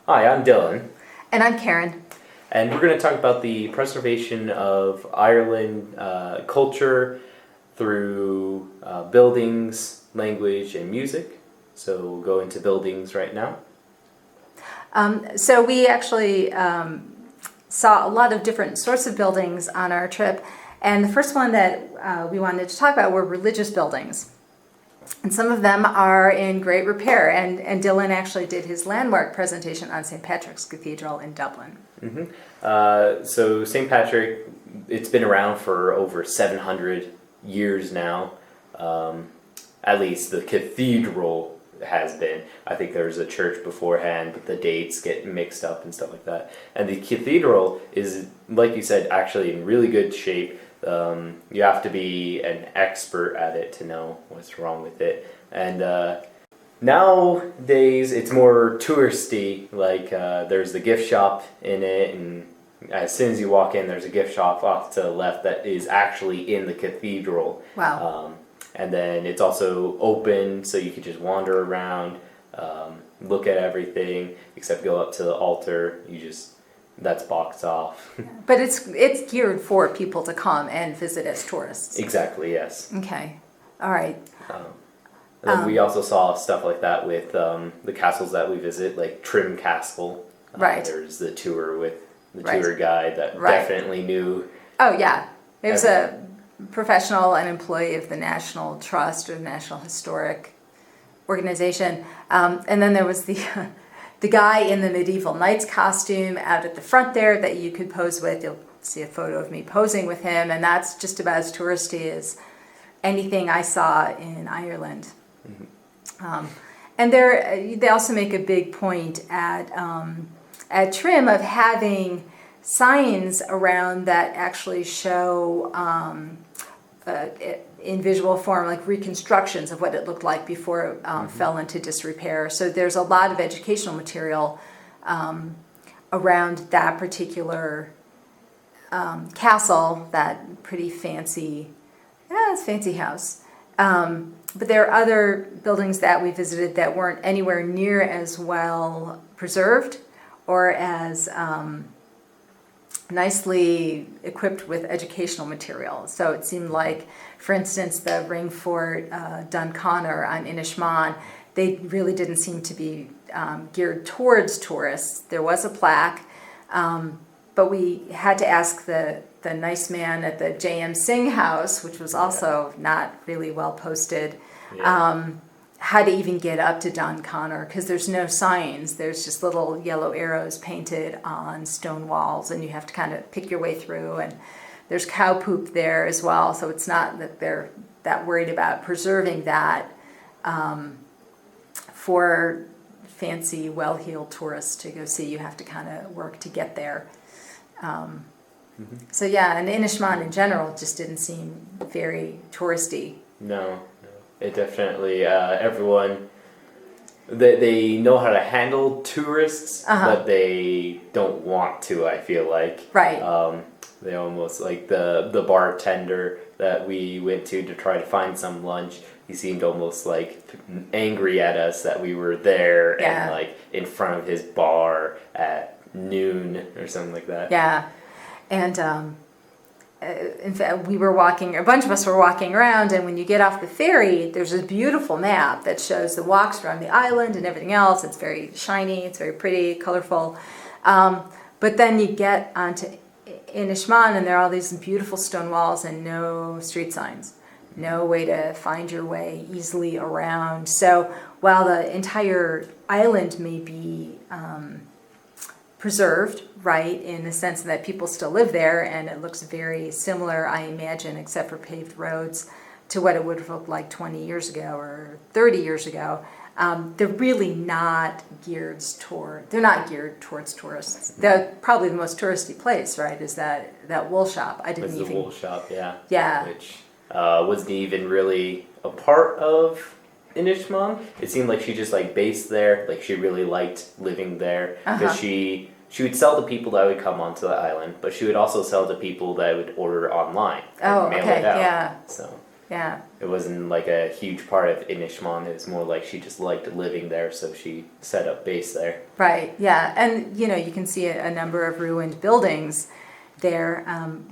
Hi, I'm Dillon, And I'm Karen. and we're going to talk about the preservation of Ireland culture through buildings, language, and music. So we'll go into buildings right now. So we actually saw a lot of different sorts of buildings on our trip. And the first one that we wanted to talk about were religious buildings. And some of them are in great repair. And Dillon actually did his landmark presentation on St. Patrick's Cathedral in Dublin. So St. Patrick, it's been around for over 700 years now. At least the cathedral has been. I think there was a church beforehand, but the dates get mixed up and stuff like that. And the cathedral is, like you said, actually in really good shape. You have to be an expert at it to know what's wrong with it. And nowadays it's more touristy. Like there's the gift shop in it, and as soon as you walk in, there's a gift shop off to the left that is actually in the cathedral. Wow. And then it's also open, so you can just wander around, look at everything, except go up to the altar. That's boxed off. But it's geared for people to come and visit as tourists. Exactly, yes. Okay. All right. And then we also saw stuff like that with the castles that we visit, like Trim Castle. Right. There's the tour with the Right. tour guide that Right. definitely knew. Oh, yeah. It was a professional, an employee of the National Trust or the National Historic Organization. And then there was the guy in the medieval knight's costume out at the front there that you could pose with. You'll see a photo of me posing with him, and that's just about as touristy as anything I saw in Ireland. Mm-hmm. And they also make a big point at Trim of having signs around that actually show in visual form, like reconstructions of what it looked like before it fell into disrepair. So there's a lot of educational material around that particular castle, that pretty fancy, it's fancy house. But there are other buildings that we visited that weren't anywhere near as well preserved or as nicely equipped with educational material. So it seemed like, for instance, the ring fort Dunconner on Inishmaan, they really didn't seem to be geared towards tourists. There was a plaque, but we had to ask the nice man at the J.M. Singh house, which was also not really well posted, how to even get up to Dunconner, because there's no signs. There's just little yellow arrows painted on stone walls, and you have to kind of pick your way through. And there's cow poop there as well, so it's not that they're that worried about preserving that for fancy, well-heeled tourists to go see. You have to kind of work to get there. So yeah, and Inishmaan in general just didn't seem very touristy. No. It definitely, everyone, they know how to handle tourists, but they don't want to, I feel like. Right. They almost, like the bartender that we went to try to find some lunch, he seemed almost like angry at us that we were there and like in front of his bar at noon or something like that. Yeah. And in fact, a bunch of us were walking around, and when you get off the ferry, there's a beautiful map that shows the walks around the island and everything else. It's very shiny, it's very pretty, colorful. But then you get onto Inishmaan, and there are all these beautiful stone walls and no street signs, no way to find your way easily around. So while the entire island may be preserved, right, in the sense that people still live there, and it looks very similar, I imagine, except for paved roads, to what it would have looked like 20 years ago or 30 years ago. They're really not geared towards tourists. They're probably the most touristy place, right, is that wool shop. The wool shop, yeah. Yeah. Which wasn't even really a part of Inishmaan. It seemed like she just like based there, like she really liked living there, because she would sell to people that would come onto the island, but she would also sell to people that would order online and mail it out. Yeah. So Yeah. It wasn't like a huge part of Inishmaan. It was more like she just liked living there, so she set up base there. Right, yeah. And, you can see a number of ruined buildings there.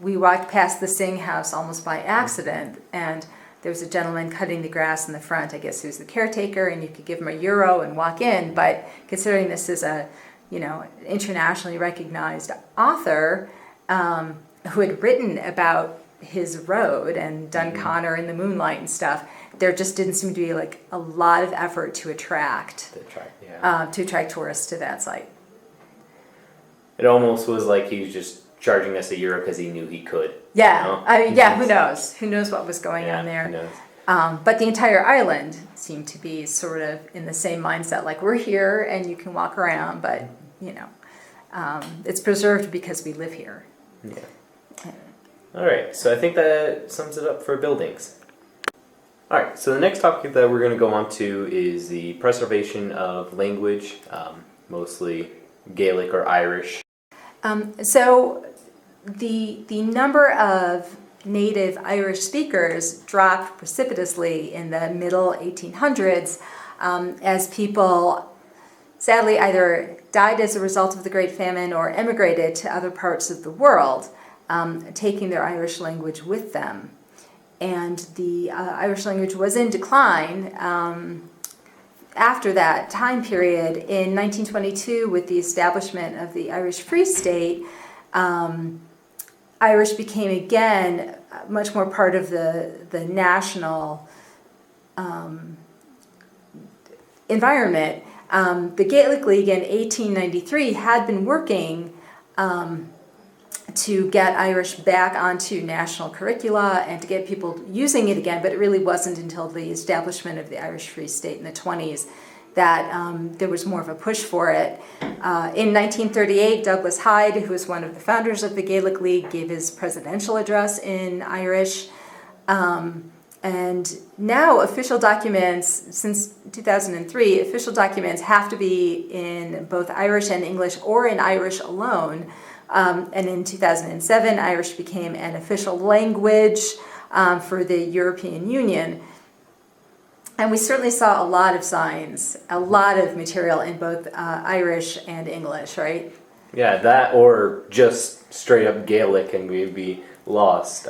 We walked past the Singh house almost by accident, and there was a gentleman cutting the grass in the front. I guess he was the caretaker, and you could give him €1 and walk in. But considering this is a, internationally recognized author who had written about his road and done Connor in the moonlight and stuff, there just didn't seem to be like a lot of effort to attract tourists to that site. It almost was like he was just charging us €1 because he knew he could. Yeah, who knows? Who knows what was going on there? Who knows? But the entire island seemed to be sort of in the same mindset, like we're here and you can walk around, but it's preserved because we live here. Yeah. All right, so I think that sums it up for buildings. All right, so the next topic that we're going to go on to is the preservation of language, mostly Gaelic or Irish. So the number of native Irish speakers dropped precipitously in the middle 1800s as people sadly either died as a result of the Great Famine or emigrated to other parts of the world, taking their Irish language with them. And the Irish language was in decline after that time period. In 1922, with the establishment of the Irish Free State, Irish became again much more part of the national environment. The Gaelic League in 1893 had been working to get Irish back onto national curricula and to get people using it again, but it really wasn't until the establishment of the Irish Free State in the 20s that there was more of a push for it. In 1938, Douglas Hyde, who was one of the founders of the Gaelic League, gave his presidential address in Irish. And now official documents, since 2003, official documents have to be in both Irish and English or in Irish alone. And in 2007, Irish became an official language for the European Union. And we certainly saw a lot of signs, a lot of material in both Irish and English, right? Yeah, that or just straight up Gaelic and we'd be lost.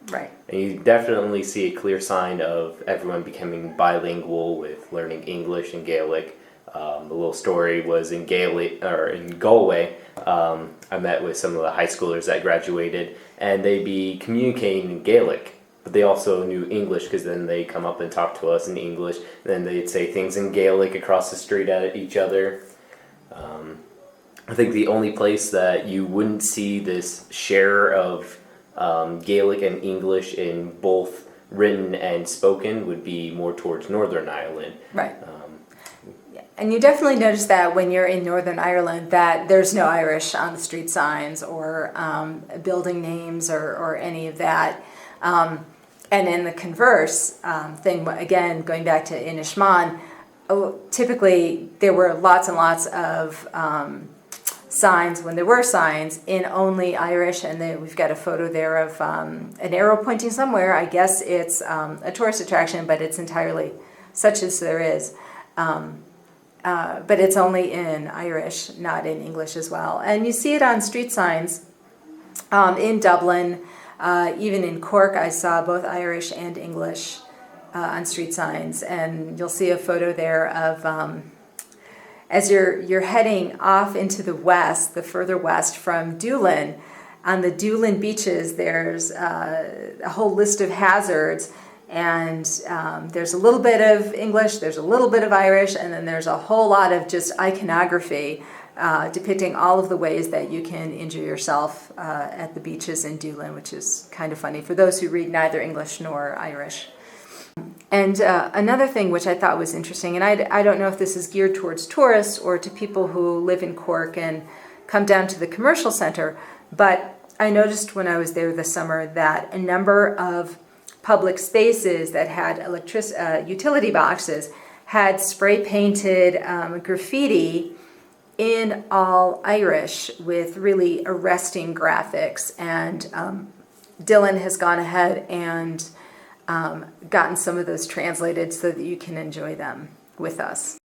Right. And you definitely see a clear sign of everyone becoming bilingual with learning English and Gaelic. The little story was in Galway. I met with some of the high schoolers that graduated, and they'd be communicating in Gaelic, but they also knew English because then they come up and talk to us in English. And then they'd say things in Gaelic across the street at each other. I think the only place that you wouldn't see this share of Gaelic and English in both written and spoken would be more towards Northern Ireland. Right. And you definitely notice that when you're in Northern Ireland that there's no Irish on the street signs or building names or any of that. And in the converse thing, again, going back to Inishmaan, typically there were lots and lots of signs, when there were signs, in only Irish, and then we've got a photo there of an arrow pointing somewhere. I guess it's a tourist attraction, but it's entirely such as there is. But it's only in Irish, not in English as well. And you see it on street signs in Dublin, even in Cork. I saw both Irish and English on street signs, and you'll see a photo there of as you're heading off into the west, the further west from Dillon. On the Dillon beaches, there's a whole list of hazards. And there's a little bit of English, there's a little bit of Irish, and then there's a whole lot of just iconography depicting all of the ways that you can injure yourself at the beaches in Dugan, which is kind of funny for those who read neither English nor Irish. And another thing which I thought was interesting, and I don't know if this is geared towards tourists or to people who live in Cork and come down to the commercial center, but I noticed when I was there this summer that a number of public spaces that had utility boxes had spray painted graffiti in all Irish with really arresting graphics. And Dillon has gone ahead and gotten some of those translated so that you can enjoy them with us.